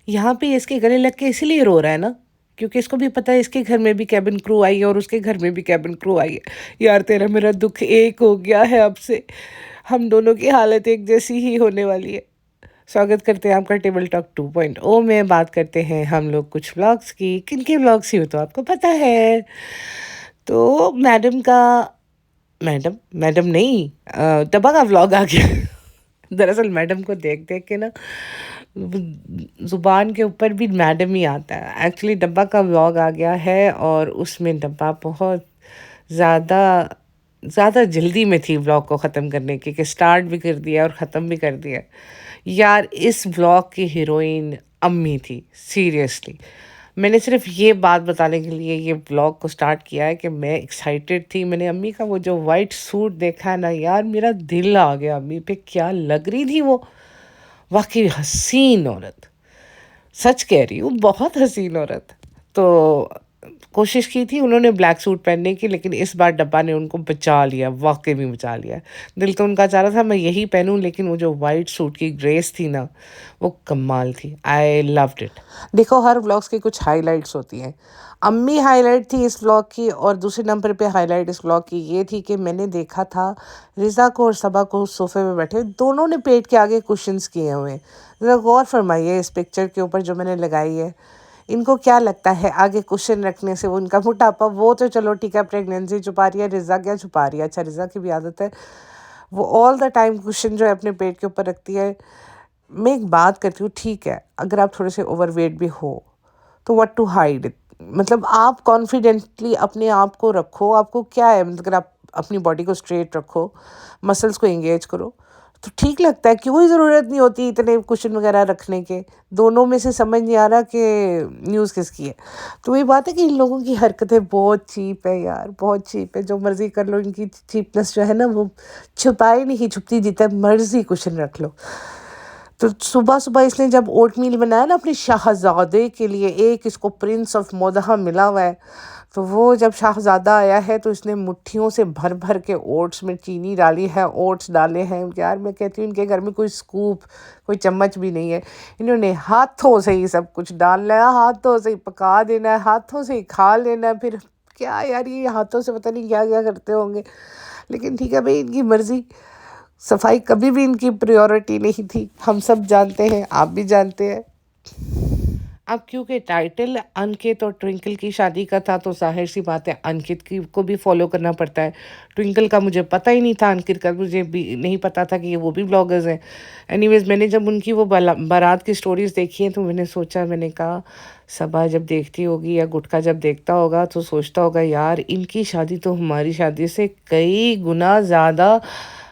یہاں پہ اس کے گلے لگ کے اسی لیے رو رہا ہے نا، کیونکہ اس کو بھی پتا ہے اس کے گھر میں بھی کیبن کرو آئی ہے اور اس کے گھر میں بھی کیبن کرو آئی ہے. یار تیرا میرا دکھ ایک ہو گیا ہے اب سے، ہم دونوں کی حالت ایک جیسی ہی ہونے والی ہے. سواگت کرتے ہیں آپ کا ٹیبل ٹاک 2.0 میں. بات کرتے ہیں ہم لوگ کچھ ولاگس کی. کن کے ولاگس ہی ہو تو آپ کو پتہ ہے. تو میڈم کا، میڈم نہیں، ڈبا کا ولاگ آ گیا. دراصل میڈم کو دیکھ دیکھ کے نا زبان کے اوپر بھی میڈم ہی آتا ہے. ایکچولی ڈبا کا ولاگ آ گیا ہے اور اس میں ڈبا بہت زیادہ جلدی میں تھی ولاگ کو ختم کرنے کی، کہ سٹارٹ بھی کر دیا اور ختم بھی کر دیا. یار اس ولاگ کی ہیروئن امی تھی. سیریسلی میں نے صرف یہ بات بتانے کے لیے یہ ولاگ کو سٹارٹ کیا ہے کہ میں ایکسائٹیڈ تھی. میں نے امی کا وہ جو وائٹ سوٹ دیکھا ہے نا یار، میرا دل آ گیا امی پہ. کیا لگ رہی تھی وہ، واقعی حسین عورت. سچ کہہ رہی ہوں، بہت حسین عورت. تو کوشش کی تھی انہوں نے بلیک سوٹ پہننے کی، لیکن اس بار ڈبا نے ان کو بچا لیا، واقعی میں بچا لیا. دل تو ان کا چاہ رہا تھا میں یہی پہنوں، لیکن وہ جو وائٹ سوٹ کی گریس تھی نا وہ کمال تھی. آئی لوڈ اٹ. دیکھو ہر ولاگس کی کچھ ہائی لائٹس ہوتی ہیں. امی ہائی لائٹ تھی اس ولاگ کی، اور دوسرے نمبر پہ ہائی لائٹ اس ولاگ کی یہ تھی کہ میں نے دیکھا تھا رضا کو اور صبا کو صوفے میں بیٹھے، دونوں نے پیٹ کے آگے کوشنز کیے ہوئے. ذرا غور فرمائیے اس پکچر کے اوپر جو میں نے لگائی ہے. ان کو کیا لگتا ہے آگے کوشن رکھنے سے ان کا موٹاپا؟ وہ تو چلو ٹھیک ہے پریگنینسی چھپا رہی ہے، رضا کیا چھپا رہی ہے؟ اچھا رضا کی بھی عادت ہے وہ آل دا ٹائم کوشن جو ہے اپنے پیٹ کے اوپر رکھتی ہے. میں ایک بات کرتی ہوں، ٹھیک ہے اگر آپ تھوڑے سے اوور ویٹ بھی ہو تو واٹ ٹو ہائڈ، مطلب آپ کانفیڈنٹلی اپنے آپ کو رکھو. آپ کو کیا ہے، مطلب اگر آپ اپنی باڈی کو اسٹریٹ رکھو، مسلس کو انگیج کرو تو ٹھیک لگتا ہے. کیوں ہی ضرورت نہیں ہوتی اتنے کوشن وغیرہ رکھنے کے. دونوں میں سے سمجھ نہیں آ رہا کہ نیوز کس کی ہے. تو یہ بات ہے کہ ان لوگوں کی حرکتیں بہت چیپ ہے یار، بہت چیپ ہے. جو مرضی کر لو، ان کی چیپنس جو ہے نا وہ چھپائی نہیں چھپتی، جتنا مرضی کوشن رکھ لو. تو صبح صبح اس نے جب اوٹ میل بنایا نا اپنے شاہزادے کے لیے، ایک اس کو پرنس آف مودھا ملا ہوا ہے، تو وہ جب شاہزادہ آیا ہے تو اس نے مٹھیوں سے بھر بھر کے اوٹس میں چینی ڈالی ہے، اوٹس ڈالے ہیں. یار میں کہتی ہوں ان کے گھر میں کوئی سکوپ، کوئی چمچ بھی نہیں ہے. انہوں نے ہاتھوں سے ہی سب کچھ ڈالنا ہے، ہاتھوں سے ہی پکا دینا ہے، ہاتھوں سے ہی کھا لینا ہے. پھر کیا یار یہ ہاتھوں سے پتہ نہیں کیا کیا کرتے ہوں گے، لیکن ٹھیک ہے بھائی ان کی مرضی. صفائی کبھی بھی ان کی پریورٹی نہیں تھی، ہم سب جانتے ہیں، آپ بھی جانتے ہیں. اب کیونکہ ٹائٹل انکت اور ٹوئنکل کی شادی کا تھا تو ظاہر سی بات ہے انکت کی کو بھی فالو کرنا پڑتا ہے. ٹوئنکل کا مجھے پتہ ہی نہیں تھا، انکت کا مجھے بھی نہیں پتہ تھا کہ یہ وہ بھی بلاگرز ہیں. اینی ویز میں نے جب ان کی وہ بارات کی سٹوریز دیکھی ہیں تو میں نے سوچا، میں نے کہا صبا جب دیکھتی ہوگی یا گٹکا جب دیکھتا ہوگا تو سوچتا ہوگا یار ان کی شادی تو ہماری شادی سے کئی گنا زیادہ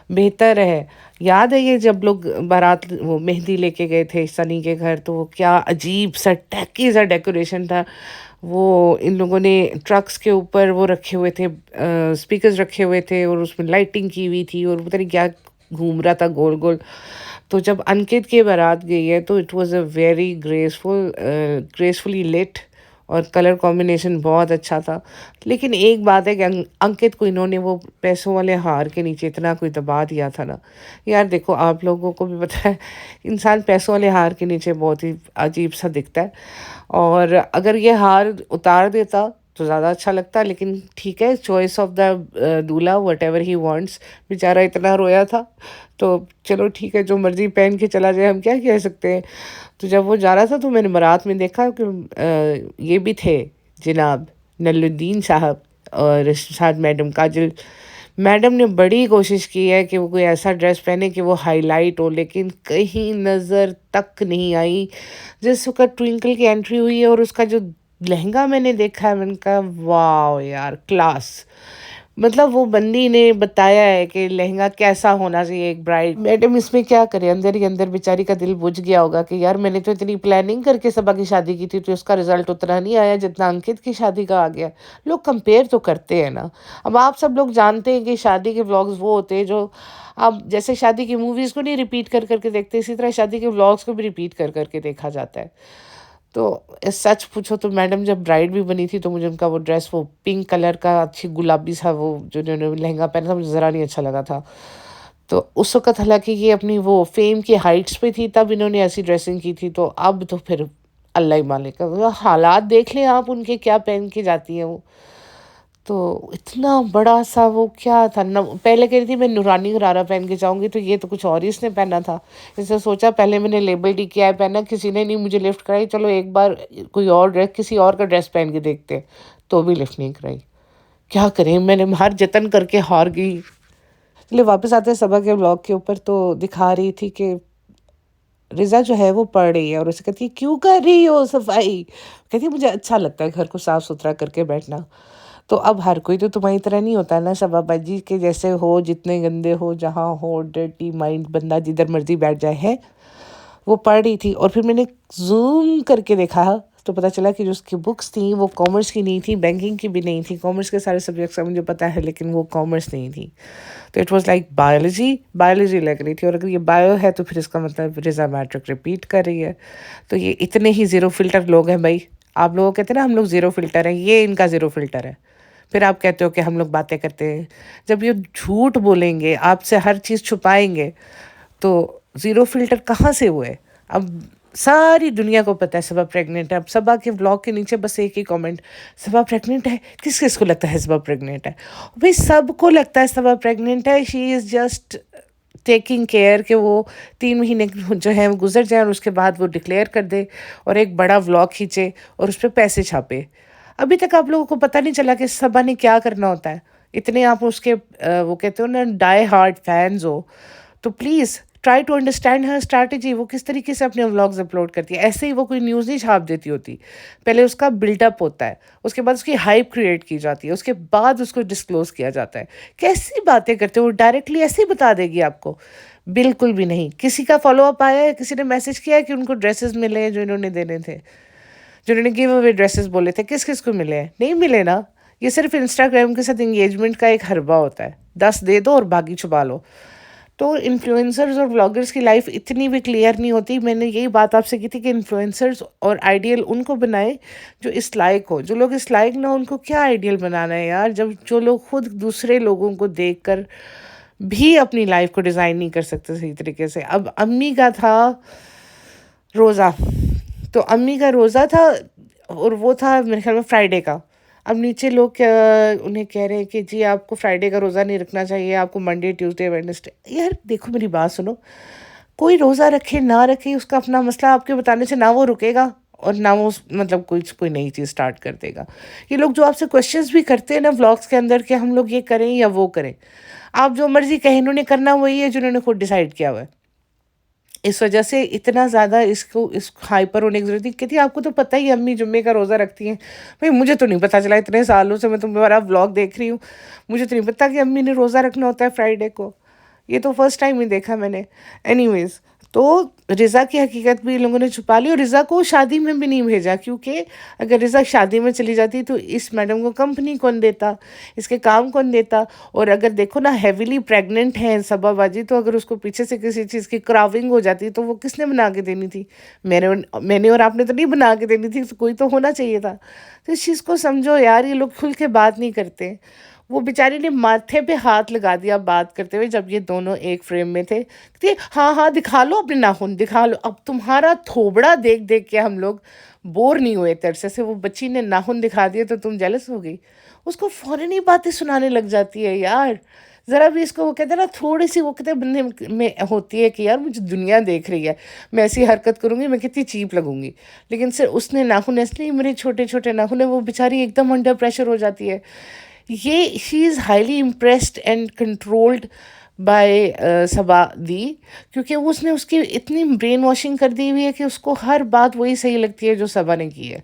بہتر ہے. یاد ہے یہ جب لوگ بارات وہ مہندی لے کے گئے تھے سنی کے گھر، تو وہ کیا عجیب سا ٹیکی سا ڈیکوریشن تھا. وہ ان لوگوں نے ٹرکس کے اوپر وہ رکھے ہوئے تھے، اسپیکرز رکھے ہوئے تھے اور اس میں لائٹنگ کی ہوئی تھی اور پتہ نہیں کیا گھوم رہا تھا گول گول. تو جب انکت کی بارات گئی ہے تو it was a very gracefully lit, اور کلر کمبینیشن بہت اچھا تھا. لیکن ایک بات ہے کہ انکت کو انہوں نے وہ پیسوں والے ہار کے نیچے اتنا کوئی دبا دیا تھا نا. یار دیکھو آپ لوگوں کو بھی پتہ ہے انسان پیسوں والے ہار کے نیچے بہت ہی عجیب سا دکھتا ہے، اور اگر یہ ہار اتار دیتا تو زیادہ اچھا لگتا. لیکن ٹھیک ہے، چوائس آف دا دولہا، وٹ ایور ہی وانٹس. بیچارہ اتنا رویا تھا تو چلو ٹھیک ہے جو مرضی پہن کے چلا جائے، ہم کیا کہہ سکتے ہیں. تو جب وہ جا رہا تھا تو میں نے بارات میں دیکھا کہ یہ بھی تھے جناب نل الدین صاحب اور ساتھ میڈم کاجل. میڈم نے بڑی کوشش کی ہے کہ وہ کوئی ایسا ڈریس پہنے کہ وہ ہائی لائٹ ہو، لیکن کہیں نظر تک نہیں آئی. جس وقت ٹوئنکل کی انٹری ہوئی ہے اور اس کا جو لہنگا میں نے دیکھا ہے، میں نے کہا واو یار کلاس. مطلب وہ بندی نے بتایا ہے کہ لہنگا کیسا ہونا چاہیے ایک برائڈ. میڈم اس میں کیا کرے، اندر ہی اندر بیچاری کا دل بجھ گیا ہوگا کہ یار میں نے تو اتنی پلاننگ کر کے صبا کی شادی کی تھی تو اس کا رزلٹ اتنا نہیں آیا جتنا انکت کی شادی کا آ گیا. لوگ کمپیئر تو کرتے ہیں نا. اب آپ سب لوگ جانتے ہیں کہ شادی کے ولاگز وہ ہوتے ہیں جو آپ جیسے شادی کی موویز کو نہیں ریپیٹ کر کر کے دیکھتے، اسی طرح شادی کے ولاگز کو بھی ریپیٹ کر کر کے دیکھا جاتا ہے. تو سچ پوچھو تو میڈم جب برائڈ بھی بنی تھی تو مجھے ان کا وہ ڈریس، وہ پنک کلر کا اچھی گلابی سا وہ جو انہوں نے لہنگا پہنا تھا، مجھے ذرا نہیں اچھا لگا تھا. تو اس وقت حالانکہ یہ اپنی وہ فیم کی ہائٹس پہ تھی تب انہوں نے ایسی ڈریسنگ کی تھی، تو اب تو پھر اللہ ہی مالک ہے، وہ حالات دیکھ لیں آپ ان کے کیا پہن کے جاتی ہیں وہ. تو اتنا بڑا سا وہ کیا تھا نہ، پہلے کہہ رہی تھی میں نورانی غرارہ پہن کے جاؤں گی، تو یہ تو کچھ اور ہی اس نے پہنا تھا. اس نے سوچا پہلے میں نے لیبل ڈی کیا ہے پہنا، کسی نے نہیں مجھے لفٹ کرائی، چلو ایک بار کوئی اور ڈریس، کسی اور کا ڈریس پہن کے دیکھتے ہیں، تو بھی لفٹ نہیں کرائی. کیا کریں، میں نے ہر جتن کر کے ہار گئی. چلے واپس آتے ہیں صبح کے بلاگ کے اوپر. تو دکھا رہی تھی کہ رضا جو ہے وہ پڑھ رہی ہے، اور اسے کہتی ہے کیوں کر رہی ہو صفائی؟ کہتی ہے مجھے اچھا لگتا ہے گھر کو صاف ستھرا کر کے بیٹھنا. تو اب ہر کوئی تو تمہاری طرح نہیں ہوتا نا شبا باجی، کہ جیسے ہو، جتنے گندے ہو، جہاں ہو ڈرٹی مائنڈ بندہ جدھر مرضی بیٹھ جائے ہے. وہ پڑھ رہی تھی، اور پھر میں نے زوم کر کے دیکھا تو پتہ چلا کہ جو اس کی بکس تھیں وہ کامرس کی نہیں تھیں، بینکنگ کی بھی نہیں تھیں. کامرس کے سارے سبجیکٹس کا مجھے پتہ ہے، لیکن وہ کامرس نہیں تھی. تو اٹ واز لائک بایولوجی لگ رہی تھی. اور اگر یہ بایو ہے تو پھر اس کا مطلب رضا میٹرک ریپیٹ کر رہی ہے. تو یہ اتنے ہی زیرو فلٹر لوگ ہیں بھائی. آپ لوگوں کہتے ہیں نا ہم لوگ زیرو فلٹر ہیں، یہ ان کا زیرو فلٹر ہے. پھر آپ کہتے ہو کہ ہم لوگ باتیں کرتے ہیں. جب یہ جھوٹ بولیں گے، آپ سے ہر چیز چھپائیں گے، تو زیرو فلٹر کہاں سے ہوئے؟ اب ساری دنیا کو پتہ ہے صبح پریگننٹ ہے. اب صبح کے ولاگ کے نیچے بس ایک ہی کامنٹ، صبح پریگننٹ ہے. کس کس کو لگتا ہے صبح پریگننٹ ہے؟ بھائی سب کو لگتا ہے صبح پریگننٹ ہے. شی از جسٹ ٹیکنگ کیئر کہ وہ 3 مہینے جو ہے وہ گزر جائیں، اور اس کے بعد وہ ڈکلیئر کر دے اور ایک بڑا ولاگ کھینچے اور اس پہ پیسے چھاپے. ابھی تک آپ لوگوں کو پتہ نہیں چلا کہ صبا نے کیا کرنا ہوتا ہے. اتنے آپ اس کے وہ کہتے ہو نا ڈائی ہارڈ فینز ہو، تو پلیز ٹرائی ٹو انڈرسٹینڈ ہر اسٹریٹجی. وہ کس طریقے سے اپنے ولاگز اپلوڈ کرتی ہے. ایسے ہی وہ کوئی نیوز نہیں چھاپ دیتی ہوتی. پہلے اس کا بلڈ اپ ہوتا ہے، اس کے بعد اس کی ہائپ کریٹ کی جاتی ہے، اس کے بعد اس کو ڈسکلوز کیا جاتا ہے. کیسی باتیں کرتے ہو؟ وہ ڈائریکٹلی ایسے ہی بتا دے گی آپ کو؟ بالکل بھی نہیں. کسی کا فالو اپ آیا ہے؟ کسی نے میسج کیا ہے کہ ان کو ڈریسز ملے ہیں جو انہوں نے دینے تھے، جو انہوں نے گیو اوے ڈریسز بولے تھے؟ کس کس کو ملے ہیں؟ نہیں ملے نا. یہ صرف انسٹاگرام کے ساتھ انگیجمنٹ کا ایک حربہ ہوتا ہے، 10 دے دو اور باقی چھپا لو. تو انفلوئنسرز اور بلاگرز کی لائف اتنی بھی کلیئر نہیں ہوتی. میں نے یہی بات آپ سے کی تھی کہ انفلوئنسرز اور آئیڈیل ان کو بنائے جو اس لائق ہو. جو لوگ اس لائق نہ ہو ان کو کیا آئیڈیل بنانا ہے یار، جب جو لوگ خود دوسرے لوگوں کو دیکھ کر بھی اپنی لائف کو ڈیزائن نہیں کر سکتے صحیح طریقے سے. اب امی کا تھا روزہ، تو امی کا روزہ تھا، اور وہ تھا میرے خیال میں فرائیڈے کا. اب نیچے لوگ انہیں کہہ رہے ہیں کہ جی آپ کو فرائیڈے کا روزہ نہیں رکھنا چاہیے، آپ کو منڈے ٹیوزڈے ویڈنسڈے. یار دیکھو میری بات سنو، کوئی روزہ رکھے نہ رکھے اس کا اپنا مسئلہ. آپ کے بتانے سے نہ وہ رکے گا اور نہ وہ مطلب کوئی نئی چیز سٹارٹ کر دے گا. یہ لوگ جو آپ سے کویشچنز بھی کرتے ہیں نا ولاگس کے اندر کہ ہم لوگ یہ کریں یا وہ کریں، آپ جو مرضی کہیں، انہوں نے کرنا وہی ہے جو انہوں نے خود ڈیسائیڈ کیا ہوا ہے. اس وجہ سے اتنا زیادہ اس ہائپر ہونے کی ضرورت نہیں. کہتی ہے آپ کو تو پتہ ہی امی جمعے کا روزہ رکھتی ہیں. بھائی مجھے تو نہیں پتہ چلا، اتنے سالوں سے میں تمہارا ولاگ دیکھ رہی ہوں، مجھے تو نہیں پتہ کہ امی نے روزہ رکھنا ہوتا ہے فرائیڈے کو. یہ تو فرسٹ ٹائم ہی دیکھا میں نے. اینی ویز، تو رضا کی حقیقت بھی لوگوں نے چھپا لی، اور رضا کو شادی میں بھی نہیں بھیجا، کیونکہ اگر رضا شادی میں چلی جاتی تو اس میڈم کو کمپنی کون دیتا، اس کے کام کون دیتا. اور اگر دیکھو نا ہیویلی پریگننٹ ہیں صبا باجی، تو اگر اس کو پیچھے سے کسی چیز کی کراونگ ہو جاتی تو وہ کس نے بنا کے دینی تھی؟ میں نے اور آپ نے تو نہیں بنا کے دینی تھی، تو کوئی تو ہونا چاہیے تھا. تو اس چیز کو سمجھو یار. یہ لوگ کھل کے بات نہیں کرتے. وہ بیچاری نے ماتھے پہ ہاتھ لگا دیا بات کرتے ہوئے جب یہ دونوں ایک فریم میں تھے. کہتی ہاں ہاں دکھا لو اپنے ناخن دکھا لو. اب تمہارا تھوبڑا دیکھ دیکھ کے ہم لوگ بور نہیں ہوئے ترسے سے. وہ بچی نے ناخن دکھا دیے تو تم جیلس ہو گئی. اس کو فوراً ہی باتیں سنانے لگ جاتی ہے یار. ذرا بھی اس کو وہ کہتے ہیں نا تھوڑی سی وہ کہتے ہیں بندے میں ہوتی ہے کہ یار مجھے دنیا دیکھ رہی ہے، میں ایسی حرکت کروں گی میں کتنی چیپ لگوں گی. لیکن صرف اس نے ناخن اس لیے میرے چھوٹے چھوٹے ناخن ہیں، وہ بیچاری ایک دم انڈر پریشر ہو جاتی ہے. یہ she is highly impressed and controlled by Saba دی، کیونکہ اس نے اس کی اتنی برین واشنگ کر دی ہوئی ہے کہ اس کو ہر بات وہی صحیح لگتی ہے جو صبا نے کی ہے.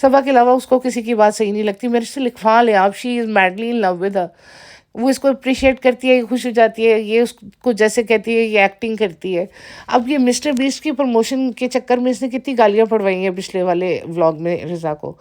صبا کے علاوہ اس کو کسی کی بات صحیح نہیں لگتی. میرے سے لکھوا لیں آپ، شی از madly in love with her. وہ اس کو اپریشیٹ کرتی ہے، خوش ہو جاتی ہے. یہ اس کو جیسے کہتی ہے یہ ایکٹنگ کرتی ہے. اب یہ مسٹر بیسٹ کی پروموشن کے چکر میں اس نے کتنی گالیاں پڑوائی ہیں پچھلے والے ولاگ میں رضا کو.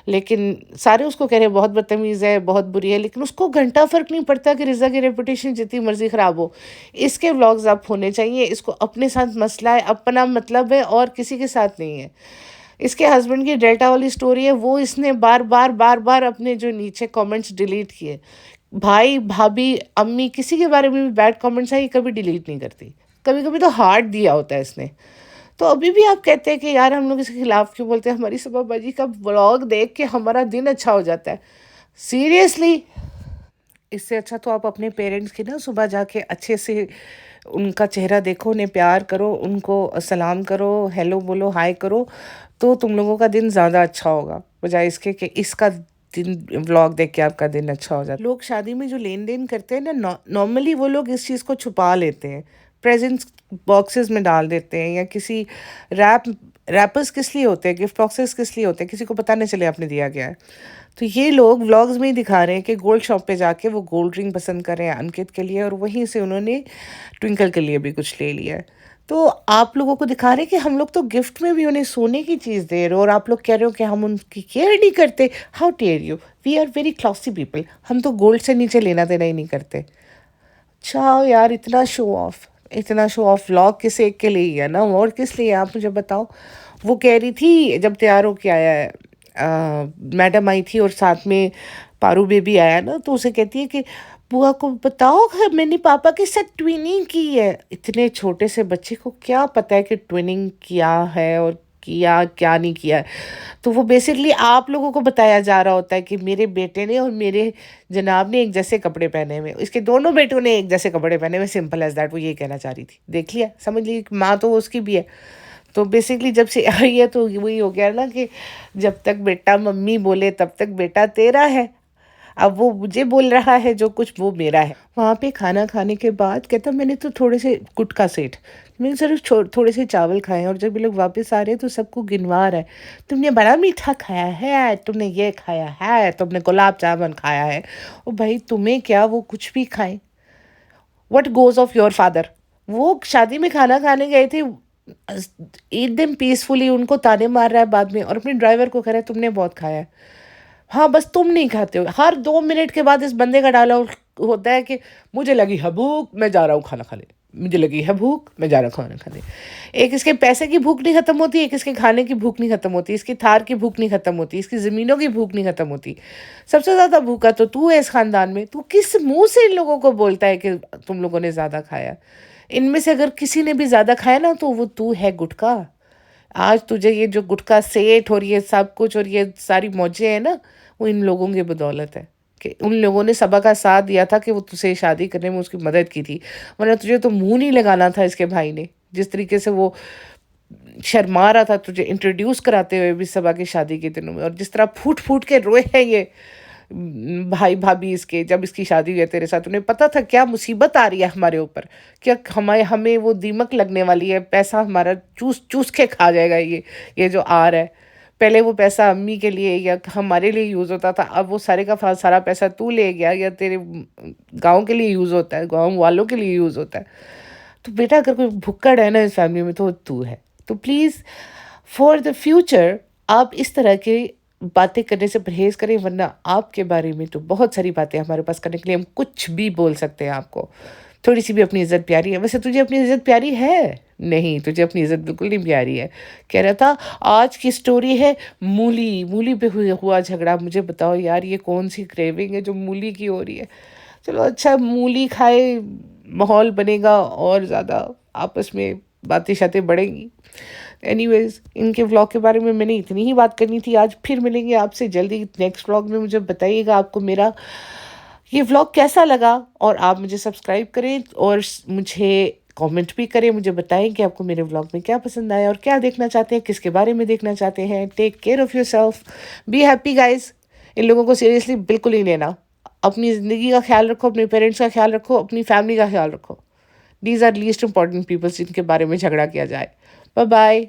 لیکن سارے اس کو کہہ رہے ہیں بہت بدتمیز ہے، بہت بری ہے، لیکن اس کو گھنٹہ فرق نہیں پڑتا کہ رضا کی ریپوٹیشن جتنی مرضی خراب ہو، اس کے ولاگز اب ہونے چاہیے. اس کو اپنے ساتھ مسئلہ ہے، اپنا مطلب ہے، اور کسی کے ساتھ نہیں ہے. اس کے ہسبینڈ کی ڈیلٹا والی سٹوری ہے، وہ اس نے بار بار بار بار اپنے جو نیچے کامنٹس ڈیلیٹ کیے. بھائی بھابھی امی کسی کے بارے میں بھی بیڈ کامنٹس ہیں یہ کبھی ڈیلیٹ نہیں کرتی. کبھی کبھی تو ہارٹ دیا ہوتا ہے اس نے. تو ابھی بھی آپ کہتے ہیں کہ یار ہم لوگ اس کے خلاف کیوں بولتے ہیں. ہماری صبح باجی کا ولاگ دیکھ کے ہمارا دن اچھا ہو جاتا ہے. سیریسلی اس سے اچھا تو آپ اپنے پیرنٹس کی نا صبح جا کے اچھے سے ان کا چہرہ دیکھو، انہیں پیار کرو، ان کو سلام کرو، ہیلو بولو، ہائے کرو، تو تم لوگوں کا دن زیادہ اچھا ہوگا بجائے اس کے کہ اس کا دن ولاگ دیکھ کے آپ کا دن اچھا ہو جاتا. لوگ شادی میں جو لین دین کرتے ہیں نا، نارملی وہ لوگ اس چیز کو چھپا لیتے ہیں، پریزنٹس باکسز میں ڈال دیتے ہیں، یا کسی ریپرز کس لیے ہوتے ہیں، گفٹ باکسز کس لیے ہوتے ہیں، کسی کو پتہ نہیں چلے آپ نے دیا گیا ہے. تو یہ لوگ ولاگز میں ہی دکھا رہے ہیں کہ گولڈ شاپ پہ جا کے وہ گولڈ رنگ پسند کر رہے ہیں انکت کے لیے، اور وہیں سے انہوں نے ٹوئنکل کے لیے بھی کچھ لے لیا ہے. تو آپ لوگوں کو دکھا رہے ہیں کہ ہم لوگ تو گفٹ میں بھی انہیں سونے کی چیز دے رہے، اور آپ لوگ کہہ رہے ہو کہ ہم ان کی کیئر نہیں کرتے. How dare you, we are very classy people, ہم تو گولڈ سے نیچے لینا دینا ہی نہیں کرتے. اچھا یار، اتنا شو آف ولاگ کس ایک کے لیے ہی ہے نا، اور کس لیے آپ مجھے بتاؤ. وہ کہہ رہی تھی جب تیار ہو کے آیا ہے، میڈم آئی تھی اور ساتھ میں پارو بیبی آیا نا، تو اسے کہتی ہے کہ بوا کو بتاؤ میں نے پاپا کے ساتھ ٹویننگ کی ہے. اتنے چھوٹے سے بچے کو کیا پتہ ہے کہ ٹویننگ کیا ہے اور کیا نہیں کیا ہے. تو وہ بیسکلی آپ لوگوں کو بتایا جا رہا ہوتا ہے کہ میرے بیٹے نے اور میرے جناب نے ایک جیسے کپڑے پہنے ہوئے، اس کے دونوں بیٹوں نے ایک جیسے کپڑے پہنے ہوئے، سمپل ایز دیٹ. وہ یہ کہنا چاہ رہی تھی، دیکھ لیا، سمجھ لی، ماں تو اس کی بھی ہے. تو بیسکلی جب سے آئی ہے تو وہی ہو گیا نا کہ جب تک بیٹا ممی بولے تب تک بیٹا تیرا ہے. اب وہ مجھے بول رہا ہے جو کچھ وہ میرا ہے. وہاں پہ کھانا کھانے کے بعد کہتا میں نے تو تھوڑے سے گٹکا سیٹ، میں نے صرف تھوڑے سے چاول کھائے ہیں، اور جب یہ لوگ واپس آ رہے ہیں تو سب کو گنوا رہا ہے. تم نے بڑا میٹھا کھایا ہے، تم نے یہ کھایا ہے، تم نے گلاب جامن کھایا ہے. اور بھائی تمہیں کیا، وہ کچھ بھی کھائیں، what goes off your father. وہ شادی میں کھانا کھانے گئے تھے، ایٹ دم پیسفلی، ان کو تانے مار رہا ہے بعد میں، اور اپنے ڈرائیور کو کہہ رہا ہے تم نے بہت کھایا ہے. ہاں بس تم نہیں کھاتے ہو. ہر 2 منٹ کے بعد اس بندے کا ڈالا ہوتا ہے کہ مجھے لگی ہے بھوک، میں جا رہا ہوں کھانا کھانے، مجھے لگی ہے بھوک، میں جا رہا ہوں کھانا کھانے. ایک اس کے پیسے کی بھوک نہیں ختم ہوتی، ایک اس کے کھانے کی بھوک نہیں ختم ہوتی، اس کی تھار کی بھوک نہیں ختم ہوتی، اس کی زمینوں کی بھوک نہیں ختم ہوتی. سب سے زیادہ بھوکا تو ہے اس خاندان میں. تو کس منہ سے ان لوگوں کو بولتا ہے کہ تم لوگوں نے زیادہ کھایا؟ ان میں سے اگر کسی نے بھی زیادہ کھایا نا تو وہ تو ہے گٹکا. آج تجھے یہ جو گٹکا سیٹ اور یہ سب کچھ اور یہ ساری موجیں ہیں نا، وہ ان لوگوں کی بدولت ہے کہ ان لوگوں نے صبا کا ساتھ دیا تھا کہ وہ تجھے شادی کرنے میں اس کی مدد کی تھی. ورنہ تجھے تو منہ نہیں لگانا تھا اس کے بھائی نے. جس طریقے سے وہ شرما رہا تھا تجھے انٹروڈیوس کراتے ہوئے بھی صبا کی شادی کے دنوں میں، اور جس طرح پھوٹ پھوٹ کے روئے ہیں یہ بھائی بھابھی اس کے، جب اس کی شادی ہوئی ہے تیرے ساتھ، انہیں پتہ تھا کیا مصیبت آ رہی ہے ہمارے اوپر، کیا ہمیں وہ دیمک لگنے والی ہے، پیسہ ہمارا چوس چوس کے کھا جائے گا یہ جو آ رہا ہے. پہلے وہ پیسہ امی کے لیے یا ہمارے لیے یوز ہوتا تھا، اب وہ سارے کا سارا پیسہ تو لے گیا، یا تیرے گاؤں کے لیے یوز ہوتا ہے، گاؤں والوں کے لیے یوز ہوتا ہے. تو بیٹا اگر کوئی بھکڑ ہے نا اس فیملی میں تو ہے. تو پلیز فار دا فیوچر آپ اس طرح کے باتیں کرنے سے پرہیز کریں، ورنہ آپ کے بارے میں تو بہت ساری باتیں ہمارے پاس کرنے کے لیے، ہم کچھ بھی بول سکتے ہیں آپ کو. تھوڑی سی بھی اپنی عزت پیاری ہے. ویسے تجھے اپنی عزت پیاری ہے نہیں، تجھے اپنی عزت بالکل نہیں پیاری ہے. کہہ رہا تھا آج کی سٹوری ہے مولی پہ ہوا جھگڑا. مجھے بتاؤ یار یہ کون سی کریونگ ہے جو مولی کی ہو رہی ہے. چلو اچھا، مولی کھائے، ماحول بنے گا اور زیادہ آپس میں باتیں شاتیں بڑھیں گی. اینی ویز ان کے ولاگ کے بارے میں نے اتنی ہی بات کرنی تھی آج. پھر ملیں گے آپ سے جلدی نیکسٹ ولاگ میں. مجھے بتائیے گا آپ کو میرا یہ ولاگ کیسا لگا، اور آپ مجھے سبسکرائب کریں اور مجھے کامنٹ بھی کریں، مجھے بتائیں کہ آپ کو میرے ولاگ میں کیا پسند آیا اور کیا دیکھنا چاہتے ہیں، کس کے بارے میں دیکھنا چاہتے ہیں. Take care of yourself, be happy guys. ان لوگوں کو سیریسلی بالکل نہیں لینا. اپنی زندگی کا خیال رکھو، اپنے پیرنٹس کا خیال رکھو، اپنی فیملی کا خیال رکھو. These are least important peoples جن کے بارے میں جھگڑا کیا جائے. Bye bye.